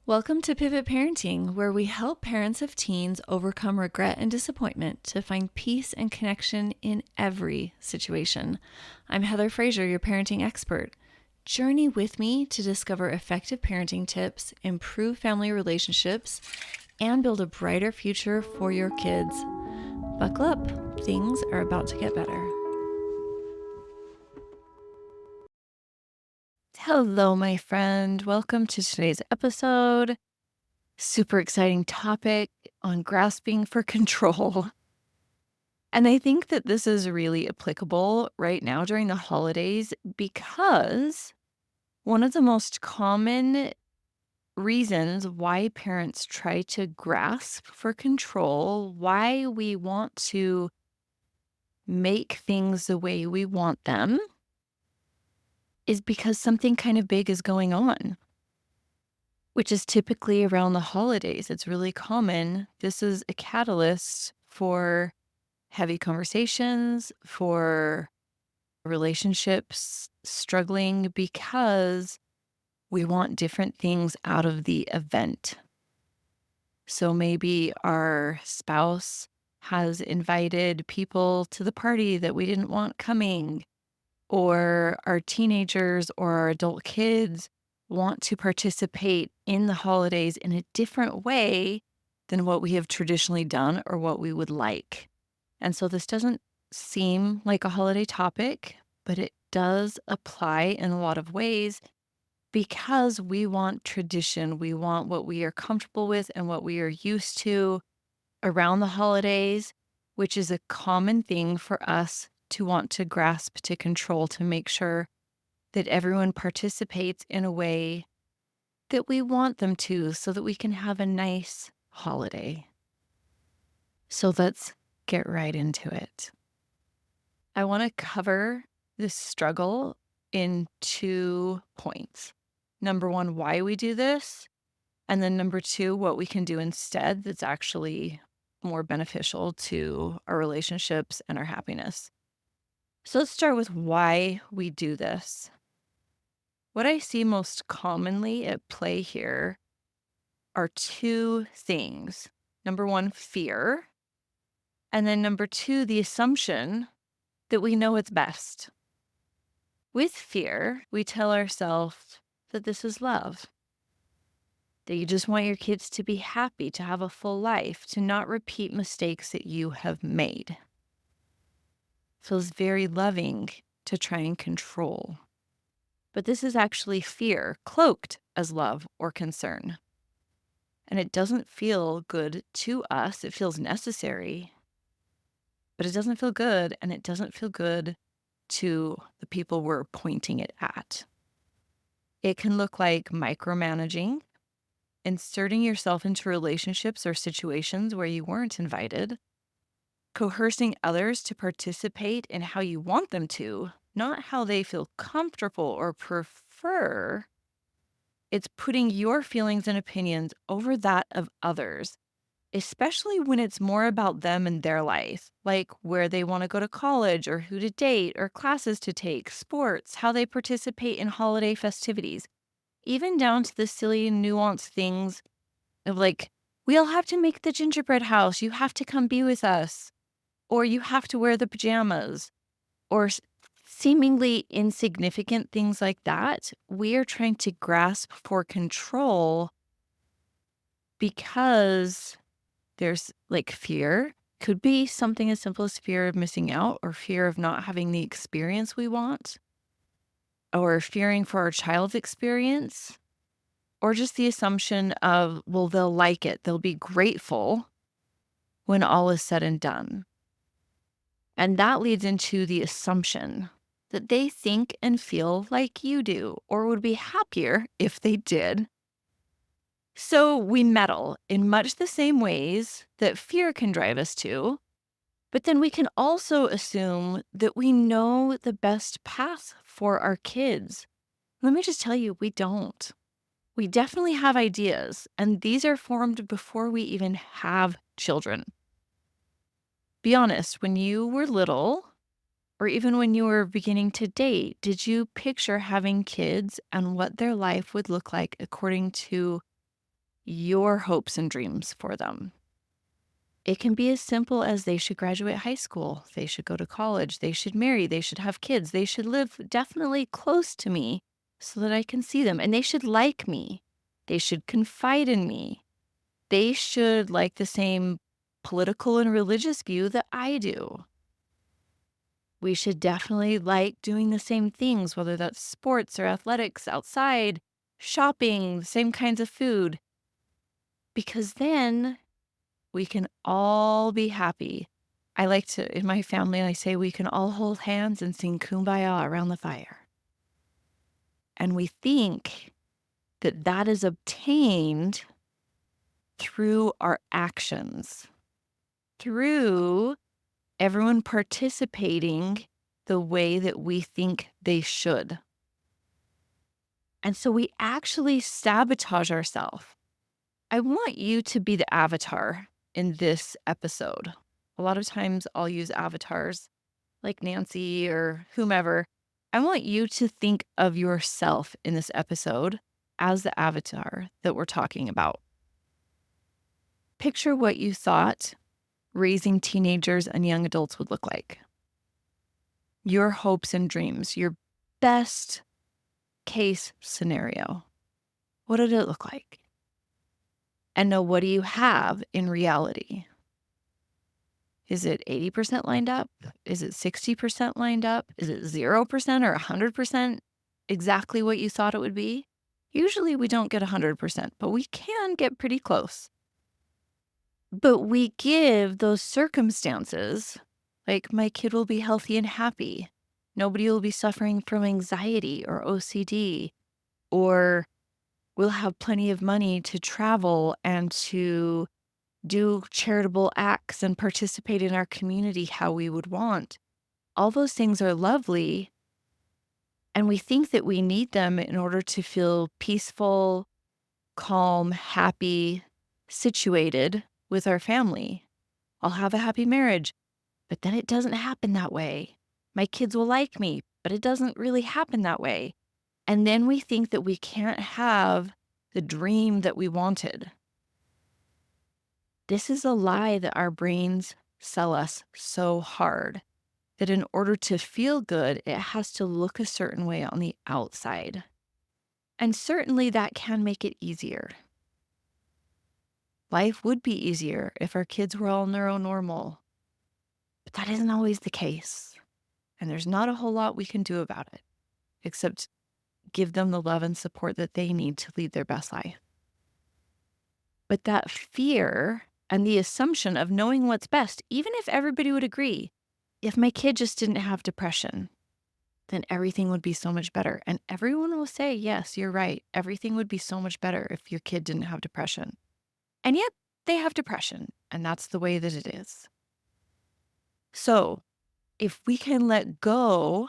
Welcome to Pivot Parenting, where we help parents of teens overcome regret and disappointment to find peace and connection in every situation. I'm Heather Frazier, your parenting expert. Journey with me to discover effective parenting tips, improve family relationships, and build a brighter future for your kids. Buckle up, things are about to get better. Hello, my friend. Welcome to today's episode. Super exciting topic on grasping for control. And I think that this is really applicable right now during the holidays because one of the most common reasons why parents try to grasp for control, why we want to make things the way we want them, is because something kind of big is going on, which is typically around the holidays. It's really common. This is a catalyst for heavy conversations, for relationships struggling because we want different things out of the event. So maybe our spouse has invited people to the party that we didn't want coming, or our teenagers or our adult kids want to participate in the holidays in a different way than what we have traditionally done or what we would like. And so this doesn't seem like a holiday topic, but it does apply in a lot of ways because we want tradition. We want what we are comfortable with and what we are used to around the holidays, which is a common thing for us to want to grasp to control to make sure that everyone participates in a way that we want them to so that we can have a nice holiday. So let's get right into it. I want to cover this struggle in 2 points. Number 1, why we do this. And then number 2, what we can do instead that's actually more beneficial to our relationships and our happiness. So let's start with why we do this. What I see most commonly at play here are 2 things. Number 1, fear. And then number 2, the assumption that we know it's best. With fear, we tell ourselves that this is love, that you just want your kids to be happy, to have a full life, to not repeat mistakes that you have made. Feels very loving to try and control. But this is actually fear cloaked as love or concern. And it doesn't feel good to us. It feels necessary, but it doesn't feel good. And it doesn't feel good to the people we're pointing it at. It can look like micromanaging, inserting yourself into relationships or situations where you weren't invited, coercing others to participate in how you want them to, not how they feel comfortable or prefer. It's putting your feelings and opinions over that of others, especially when it's more about them and their life, like where they want to go to college or who to date or classes to take, sports, how they participate in holiday festivities, even down to the silly nuanced things of like, we all have to make the gingerbread house. You have to come be with us, or you have to wear the pajamas, or seemingly insignificant things like that. We are trying to grasp for control because there's like fear. Could be something as simple as fear of missing out or fear of not having the experience we want, or fearing for our child's experience, or just the assumption of, well, they'll like it. They'll be grateful when all is said and done. And that leads into the assumption that they think and feel like you do, or would be happier if they did. So we meddle in much the same ways that fear can drive us to, but then we can also assume that we know the best path for our kids. Let me just tell you, we don't. We definitely have ideas, and these are formed before we even have children. Be honest, when you were little, or even when you were beginning to date, did you picture having kids and what their life would look like according to your hopes and dreams for them. It can be as simple as they should graduate high school, they should go to college, they should marry, they should have kids, they should live definitely close to me so that I can see them, and they should like me. They should confide in me. They should like the same political and religious view that I do. We should definitely like doing the same things, whether that's sports or athletics, outside, shopping, same kinds of food, because then we can all be happy. I like to, in my family, I say we can all hold hands and sing Kumbaya around the fire. And we think that that is obtained through our actions, through everyone participating the way that we think they should. And so we actually sabotage ourselves. I want you to be the avatar in this episode. A lot of times I'll use avatars like Nancy or whomever. I want you to think of yourself in this episode as the avatar that we're talking about. Picture what you thought raising teenagers and young adults would look like. Your hopes and dreams, your best case scenario. What did it look like? And now, what do you have in reality? Is it 80% lined up? Is it 60% lined up? Is it 0% or 100% exactly what you thought it would be? Usually we don't get 100%, but we can get pretty close. But we give those circumstances, like my kid will be healthy and happy. Nobody will be suffering from anxiety or OCD, or we'll have plenty of money to travel and to do charitable acts and participate in our community how we would want. All those things are lovely, and we think that we need them in order to feel peaceful, calm, happy, situated with our family. I'll have a happy marriage, but then it doesn't happen that way. My kids will like me, but it doesn't really happen that way. And then we think that we can't have the dream that we wanted. This is a lie that our brains sell us so hard, that in order to feel good, it has to look a certain way on the outside. And certainly that can make it easier. Life would be easier if our kids were all neuronormal, but that isn't always the case. And there's not a whole lot we can do about it, except give them the love and support that they need to lead their best life. But that fear and the assumption of knowing what's best, even if everybody would agree, if my kid just didn't have depression, then everything would be so much better. And everyone will say, yes, you're right. Everything would be so much better if your kid didn't have depression. And yet they have depression, and that's the way that it is. So if we can let go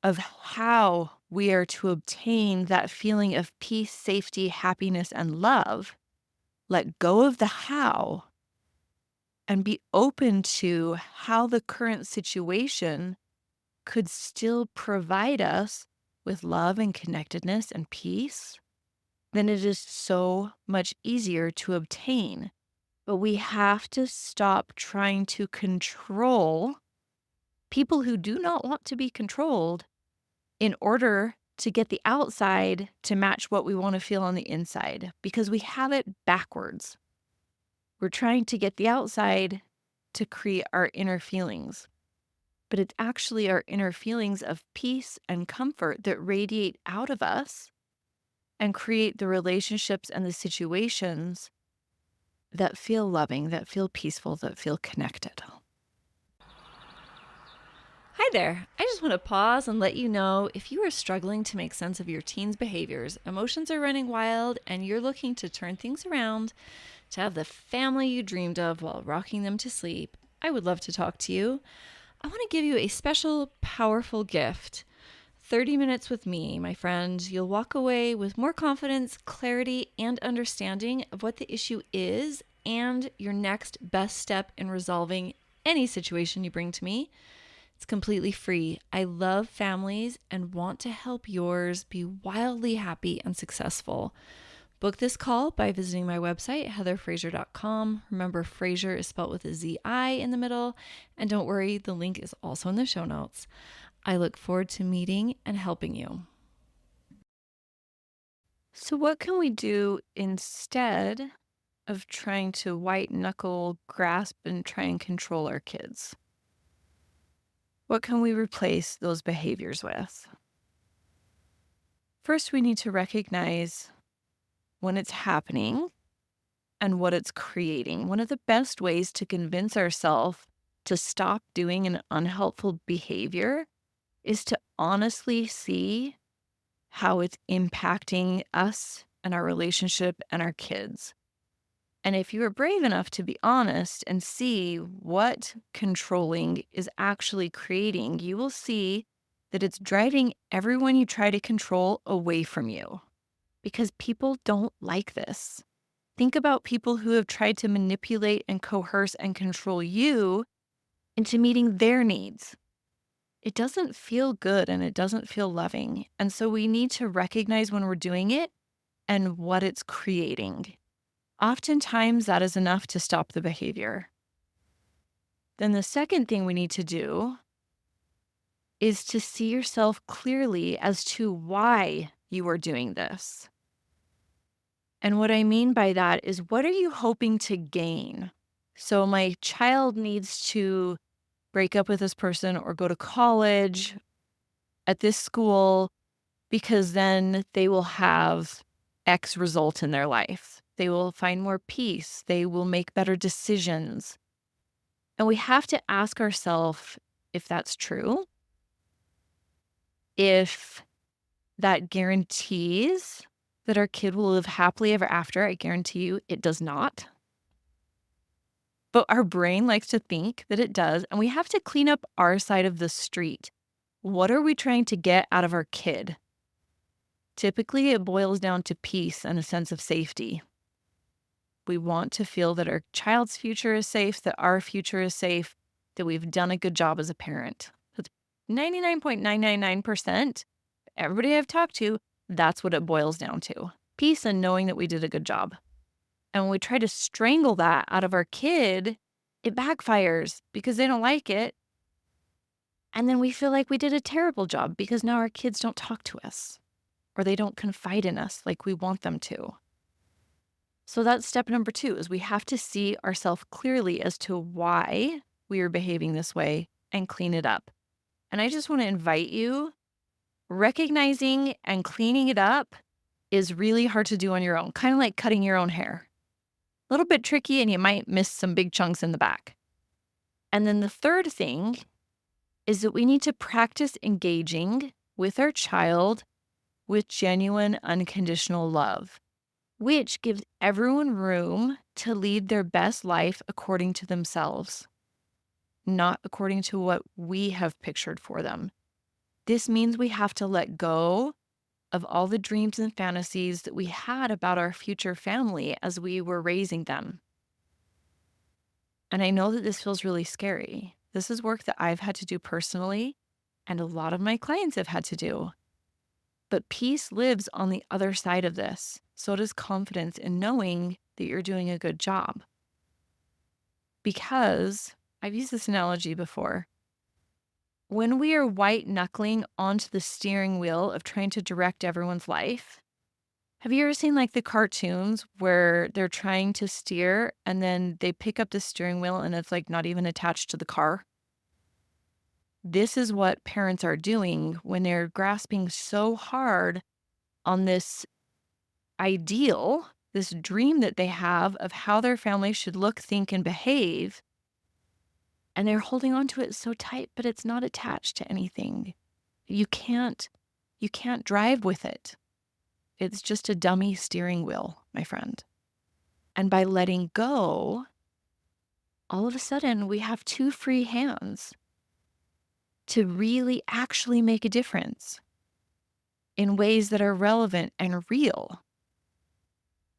of how we are to obtain that feeling of peace, safety, happiness, and love, let go of the how, and be open to how the current situation could still provide us with love and connectedness and peace, then it is so much easier to obtain. But we have to stop trying to control people who do not want to be controlled in order to get the outside to match what we want to feel on the inside, because we have it backwards. We're trying to get the outside to create our inner feelings, but it's actually our inner feelings of peace and comfort that radiate out of us and create the relationships and the situations that feel loving, that feel peaceful, that feel connected. Hi there. I just want to pause and let you know if you are struggling to make sense of your teens' behaviors, emotions are running wild, and you're looking to turn things around to have the family you dreamed of while rocking them to sleep, I would love to talk to you. I want to give you a special, powerful gift. 30 minutes with me, my friend. You'll walk away with more confidence, clarity, and understanding of what the issue is and your next best step in resolving any situation you bring to me. It's completely free. I love families and want to help yours be wildly happy and successful. Book this call by visiting my website, heatherfraser.com. Remember, Fraser is spelled with a Z-I in the middle. And don't worry, the link is also in the show notes. I look forward to meeting and helping you. So what can we do instead of trying to white knuckle grasp and try and control our kids? What can we replace those behaviors with? First, we need to recognize when it's happening and what it's creating. One of the best ways to convince ourselves to stop doing an unhelpful behavior is to honestly see how it's impacting us and our relationship and our kids. And if you are brave enough to be honest and see what controlling is actually creating, you will see that it's driving everyone you try to control away from you because people don't like this. Think about people who have tried to manipulate and coerce and control you into meeting their needs. It doesn't feel good and it doesn't feel loving. And so we need to recognize when we're doing it and what it's creating. Oftentimes, that is enough to stop the behavior. Then the second thing we need to do is to see yourself clearly as to why you are doing this. And what I mean by that is, what are you hoping to gain? So my child needs to break up with this person or go to college at this school because then they will have X result in their life. They will find more peace. They will make better decisions. And we have to ask ourselves if that's true, if that guarantees that our kid will live happily ever after. I guarantee you it does not. But our brain likes to think that it does, and we have to clean up our side of the street. What are we trying to get out of our kid? Typically, it boils down to peace and a sense of safety. We want to feel that our child's future is safe, that our future is safe, that we've done a good job as a parent. That's 99.999%. Everybody I've talked to, that's what it boils down to. Peace and knowing that we did a good job. And when we try to strangle that out of our kid, it backfires because they don't like it. And then we feel like we did a terrible job because now our kids don't talk to us or they don't confide in us like we want them to. So that's step number 2, is we have to see ourselves clearly as to why we are behaving this way and clean it up. And I just want to invite you, recognizing and cleaning it up is really hard to do on your own, kind of like cutting your own hair. A little bit tricky and you might miss some big chunks in the back. And then the third thing is that we need to practice engaging with our child with genuine, unconditional love, which gives everyone room to lead their best life according to themselves, not according to what we have pictured for them. This means we have to let go of all the dreams and fantasies that we had about our future family as we were raising them. And I know that this feels really scary. This is work that I've had to do personally, and a lot of my clients have had to do. But peace lives on the other side of this. So does confidence in knowing that you're doing a good job. Because I've used this analogy before. When we are white knuckling onto the steering wheel of trying to direct everyone's life, have you ever seen like the cartoons where they're trying to steer and then they pick up the steering wheel and it's like not even attached to the car? This is what parents are doing when they're grasping so hard on this ideal, this dream that they have of how their family should look, think, and behave. And they're holding on to it so tight, but it's not attached to anything. You can't drive with it. It's just a dummy steering wheel, my friend. And by letting go, all of a sudden we have 2 free hands to really actually make a difference in ways that are relevant and real.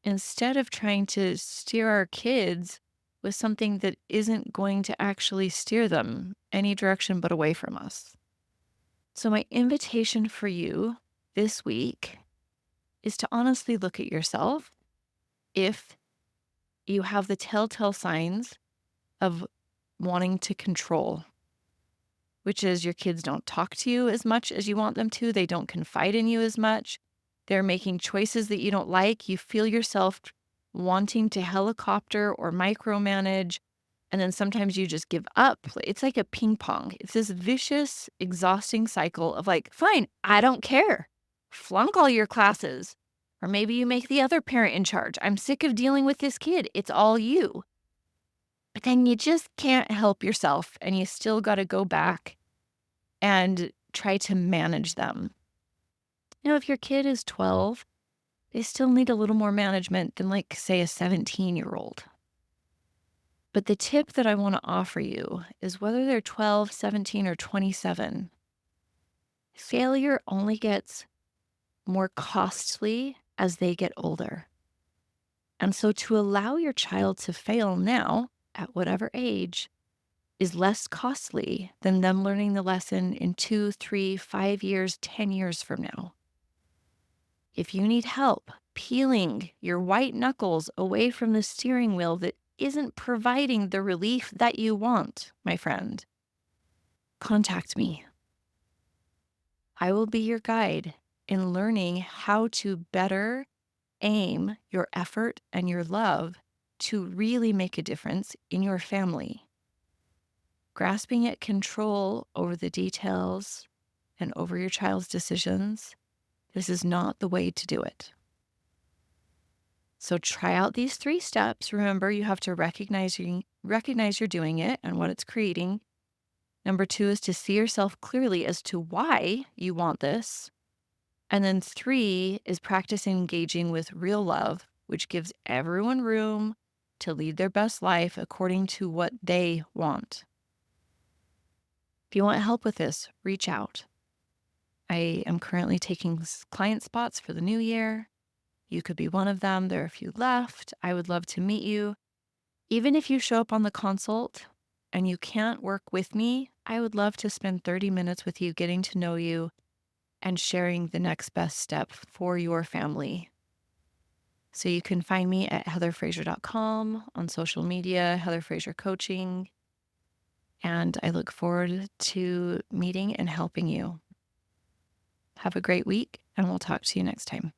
Instead of trying to steer our kids with something that isn't going to actually steer them any direction but away from us. So my invitation for you this week is to honestly look at yourself if you have the telltale signs of wanting to control, which is your kids don't talk to you as much as you want them to. They don't confide in you as much. They're making choices that you don't like. You feel yourself wanting to helicopter or micromanage. And then sometimes you just give up. It's like a ping pong. It's this vicious, exhausting cycle of like, fine, I don't care. Flunk all your classes. Or maybe you make the other parent in charge. I'm sick of dealing with this kid. It's all you. But then you just can't help yourself and you still got to go back and try to manage them. If your kid is 12, they still need a little more management than, like, say, a 17-year-old. But the tip that I want to offer you is whether they're 12, 17, or 27, failure only gets more costly as they get older. And so to allow your child to fail now, at whatever age, is less costly than them learning the lesson in 2, 3, 5 years, 10 years from now. If you need help peeling your white knuckles away from the steering wheel that isn't providing the relief that you want, my friend, contact me. I will be your guide in learning how to better aim your effort and your love to really make a difference in your family. Grasping at control over the details and over your child's decisions, this is not the way to do it. So try out these 3 steps. Remember, you have to recognize you're doing it and what it's creating. Number 2 is to see yourself clearly as to why you want this. And then 3 is practice engaging with real love, which gives everyone room to lead their best life according to what they want. If you want help with this, reach out. I am currently taking client spots for the new year. You could be one of them. There are a few left. I would love to meet you. Even if you show up on the consult and you can't work with me, I would love to spend 30 minutes with you, getting to know you and sharing the next best step for your family. So you can find me at heatherfraser.com, on social media, Heather Fraser Coaching. And I look forward to meeting and helping you. Have a great week, and we'll talk to you next time.